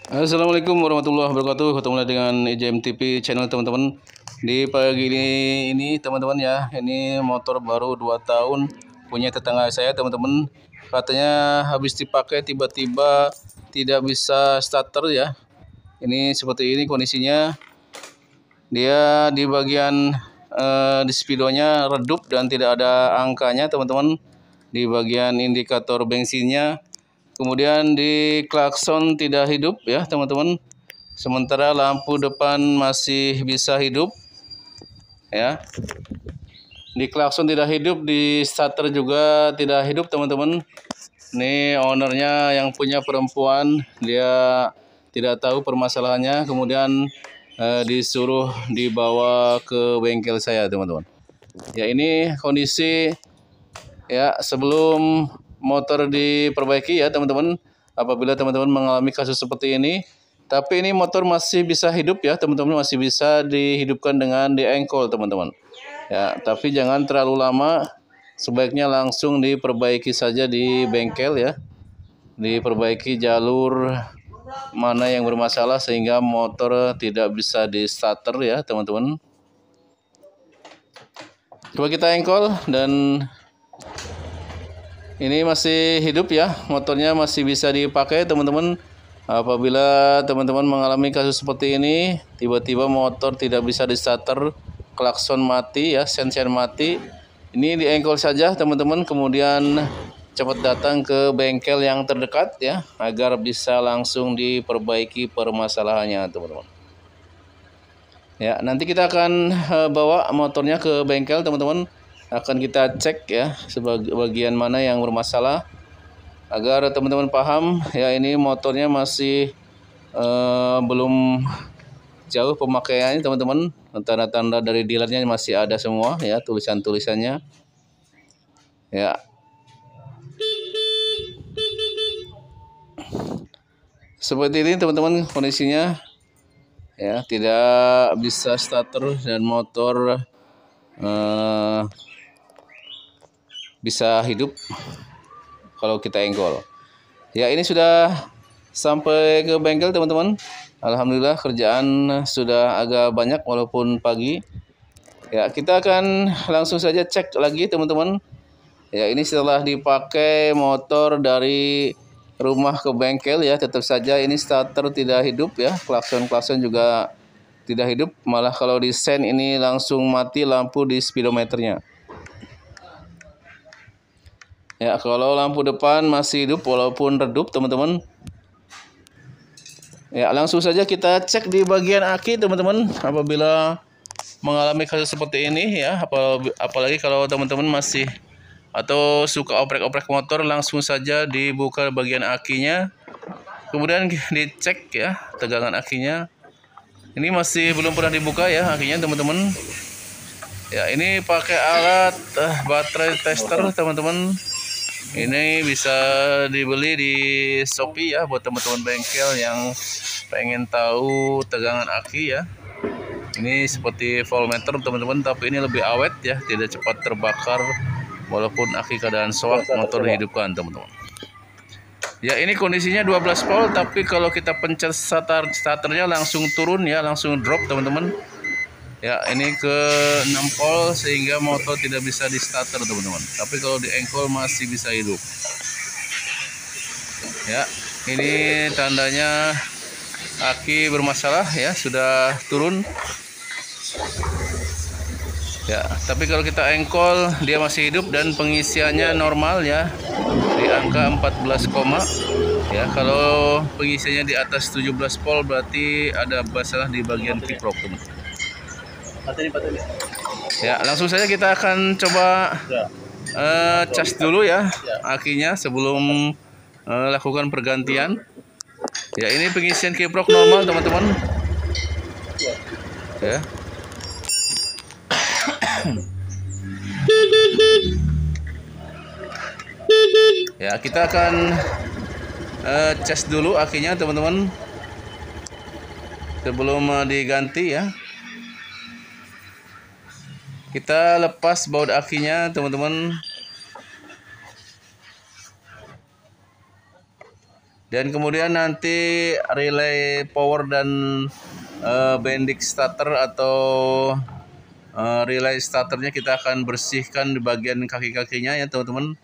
Assalamualaikum warahmatullahi wabarakatuh. Ketemu lagi dengan IJM TV channel teman-teman. Di pagi ini teman-teman ya, ini motor baru 2 tahun punya tetangga saya teman-teman. Katanya habis dipakai tiba-tiba tidak bisa starter ya. Ini seperti ini kondisinya. Dia di bagian di speedonya redup dan tidak ada angkanya teman-teman. Di bagian indikator bensinnya. Kemudian di klakson tidak hidup ya teman-teman. Sementara lampu depan masih bisa hidup ya. Di klakson tidak hidup, di starter juga tidak hidup teman-teman. Ini ownernya yang punya perempuan, dia tidak tahu permasalahannya, kemudian disuruh dibawa ke bengkel saya teman-teman. Ya ini kondisi ya sebelum motor diperbaiki ya teman-teman. Apabila teman-teman mengalami kasus seperti ini, tapi ini motor masih bisa hidup ya teman-teman, masih bisa dihidupkan dengan di-engkol teman-teman. Ya, tapi jangan terlalu lama. Sebaiknya langsung diperbaiki saja di bengkel ya. Diperbaiki jalur mana yang bermasalah sehingga motor tidak bisa di starter ya teman-teman. Coba kita engkol dan ini masih hidup ya, motornya masih bisa dipakai teman-teman. Apabila teman-teman mengalami kasus seperti ini, tiba-tiba motor tidak bisa di starter, klakson mati ya, sen-sen mati. Ini diengkol saja teman-teman, kemudian cepat datang ke bengkel yang terdekat ya, agar bisa langsung diperbaiki permasalahannya teman-teman. Ya, nanti kita akan bawa motornya ke bengkel teman-teman. Akan kita cek ya bagian mana yang bermasalah agar teman-teman paham ya, ini motornya masih belum jauh pemakaiannya teman-teman. Tanda-tanda dari dealernya masih ada semua ya, tulisan-tulisannya ya. Seperti ini teman-teman kondisinya ya, tidak bisa starter dan motor bisa hidup kalau kita engkol. Ya ini sudah sampai ke bengkel teman-teman. Alhamdulillah kerjaan sudah agak banyak walaupun pagi. Ya kita akan langsung saja cek lagi teman-teman. Ya ini setelah dipakai motor dari rumah ke bengkel ya, tetap saja ini starter tidak hidup ya. Klakson juga tidak hidup. Malah kalau di sen ini langsung mati lampu di speedometernya. Ya, kalau lampu depan masih hidup walaupun redup teman-teman. Ya, langsung saja kita cek di bagian aki teman-teman. Apabila mengalami kasus seperti ini ya, apalagi kalau teman-teman masih atau suka oprek-oprek motor, langsung saja dibuka bagian akinya. Kemudian dicek ya tegangan akinya. Ini masih belum pernah dibuka ya akinya teman-teman. Ya, ini pakai alat baterai tester teman-teman. Ini bisa dibeli di Shopee ya buat teman-teman bengkel yang pengen tahu tegangan aki ya. Ini seperti voltmeter teman-teman, tapi ini lebih awet ya, tidak cepat terbakar walaupun aki keadaan soak, motor dihidupkan teman-teman. Ya ini kondisinya 12 volt, tapi kalau kita pencet starternya langsung turun ya, langsung drop teman-teman. Ya ini ke 6 volt sehingga motor tidak bisa di starter teman-teman. Tapi kalau di engkol masih bisa hidup. Ya ini tandanya aki bermasalah ya, sudah turun. Ya tapi kalau kita engkol dia masih hidup dan pengisiannya normal ya, di angka 14, ya. Kalau pengisiannya di atas 17 volt berarti ada masalah di bagian kiprok teman-teman. Ya langsung saja kita akan coba cas dulu ya akinya sebelum lakukan pergantian. Ya ini pengisian kiprok normal teman-teman ya. Ya kita akan cas dulu akinya teman-teman sebelum diganti ya. Kita lepas baut akinya teman-teman. Dan kemudian nanti relay power dan bendix starter atau relay starternya kita akan bersihkan di bagian kaki-kakinya ya teman-teman,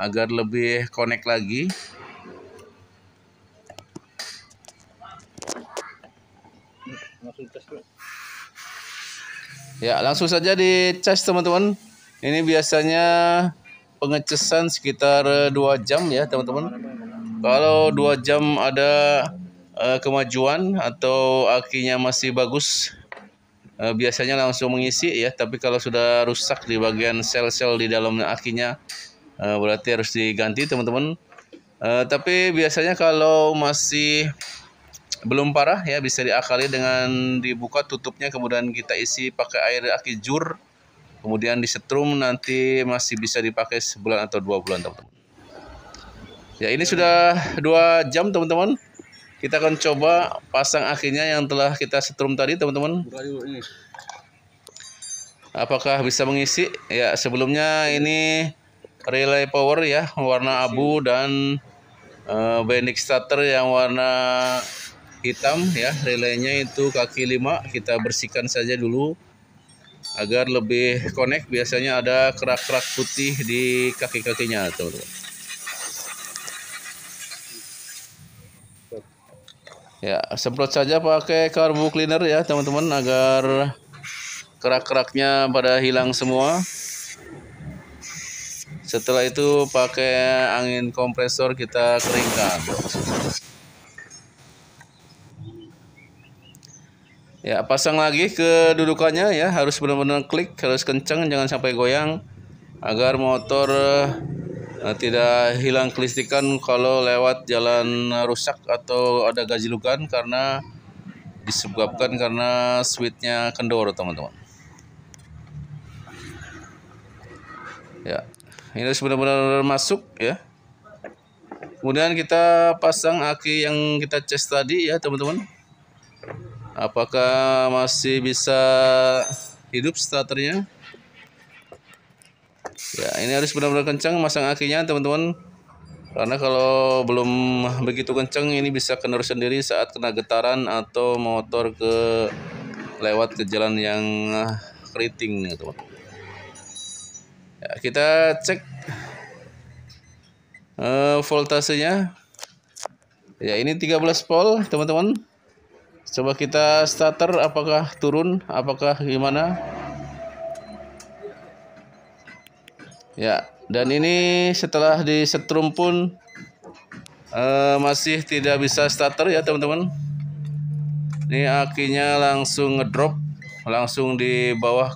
agar lebih connect lagi. Ya, langsung saja dicas teman-teman. Ini biasanya pengecasan sekitar 2 jam ya teman-teman. Kalau 2 jam ada kemajuan atau akinya masih bagus, biasanya langsung mengisi ya. Tapi kalau sudah rusak di bagian sel-sel di dalam akinya, berarti harus diganti teman-teman. Tapi biasanya kalau masih belum parah ya, bisa diakali dengan dibuka tutupnya, kemudian kita isi pakai air aki jur, kemudian disetrum, nanti masih bisa dipakai sebulan atau 2 bulan teman-teman. Ya, ini sudah 2 jam teman-teman. Kita akan coba pasang akinya yang telah kita setrum tadi teman-teman. Apakah bisa mengisi? Ya, sebelumnya ini relay power ya warna abu dan bendix starter yang warna hitam ya. Relaynya itu kaki 5, kita bersihkan saja dulu agar lebih connect. Biasanya ada kerak-kerak putih di kaki-kakinya teman-teman. Ya, semprot saja pakai carbo cleaner ya teman-teman, agar kerak-keraknya pada hilang semua. Setelah itu pakai angin kompresor kita keringkan. Ya, pasang lagi kedudukannya ya, harus benar-benar klik, harus kencang, jangan sampai goyang, agar motor tidak hilang kelistrikan kalau lewat jalan rusak atau ada gajlukan, karena disebabkan karena switchnya kendor teman-teman. Ya, ini harus benar-benar masuk ya. Kemudian kita pasang aki yang kita cas tadi ya teman-teman. Apakah masih bisa hidup starternya? Ya, ini harus benar-benar kencang masang akinya teman-teman, karena kalau belum begitu kencang ini bisa kendor sendiri saat kena getaran atau motor lewat ke jalan yang keriting ya teman-teman. Ya, kita cek voltasenya. Ya, ini 13 volt teman-teman. Coba kita starter, apakah turun, apakah gimana? Ya, dan ini setelah disetrum pun masih tidak bisa starter ya teman-teman. Ini akinya langsung ngedrop, langsung di bawah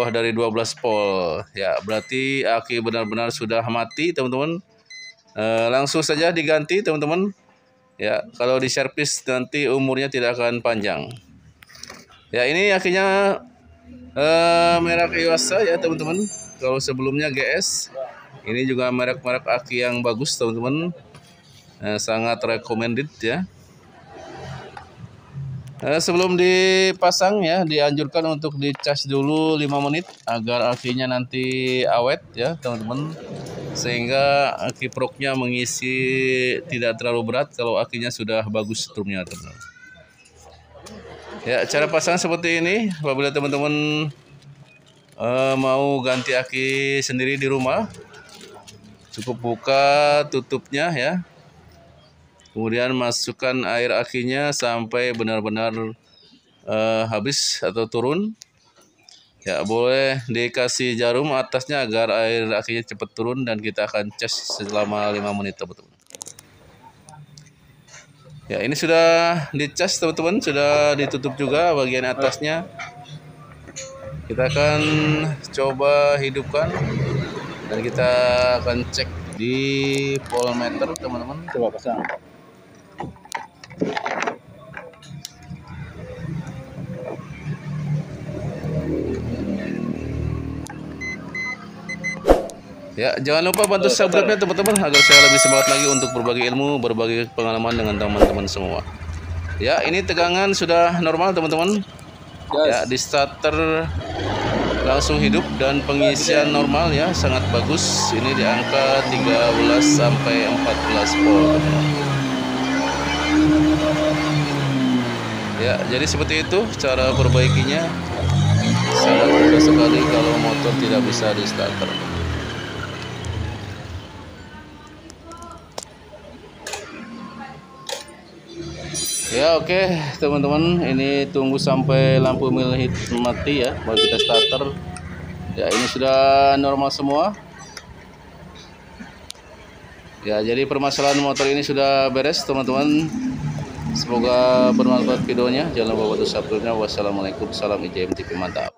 dari 12 volt. Ya, berarti aki benar-benar sudah mati teman-teman. Langsung saja diganti teman-teman. Ya, kalau di servis nanti umurnya tidak akan panjang. Ya, ini akinya merek Iwasa ya teman-teman. Kalau sebelumnya GS, ini juga merek-merek aki yang bagus teman-teman. Sangat recommended ya. Sebelum dipasang ya, dianjurkan untuk dicas dulu 5 menit agar akinya nanti awet ya teman-teman, sehingga aki proknya mengisi tidak terlalu berat kalau akinya sudah bagus setrumnya teman-teman. Ya, cara pasang seperti ini. Apabila teman-teman mau ganti aki sendiri di rumah, cukup buka tutupnya ya, kemudian masukkan air akinya sampai benar-benar habis atau turun. Ya, boleh dikasih jarum atasnya agar air akinya cepat turun, dan kita akan cas selama 5 menit teman-teman. Ya, ini sudah dicas teman-teman, sudah ditutup juga bagian atasnya. Kita akan coba hidupkan dan kita akan cek di voltmeter teman-teman. Coba pasang. Ya, jangan lupa bantu subscribe-nya teman-teman, agar saya lebih semangat lagi untuk berbagi ilmu, berbagi pengalaman dengan teman-teman semua. Ya, ini tegangan sudah normal teman-teman. Ya, di starter langsung hidup dan pengisian normal ya, sangat bagus. Ini di angka 13 sampai 14 volt. Ya, jadi seperti itu cara perbaikinya. Sangat mudah sekali kalau motor tidak bisa di starter. Ya oke, teman-teman, ini tunggu sampai lampu merah mati ya baru kita starter. Ya, ini sudah normal semua. Ya, jadi permasalahan motor ini sudah beres, teman-teman. Semoga bermanfaat videonya. Jangan lupa bantu subscribe-nya. Wassalamualaikum, salam IJM TV, mantap.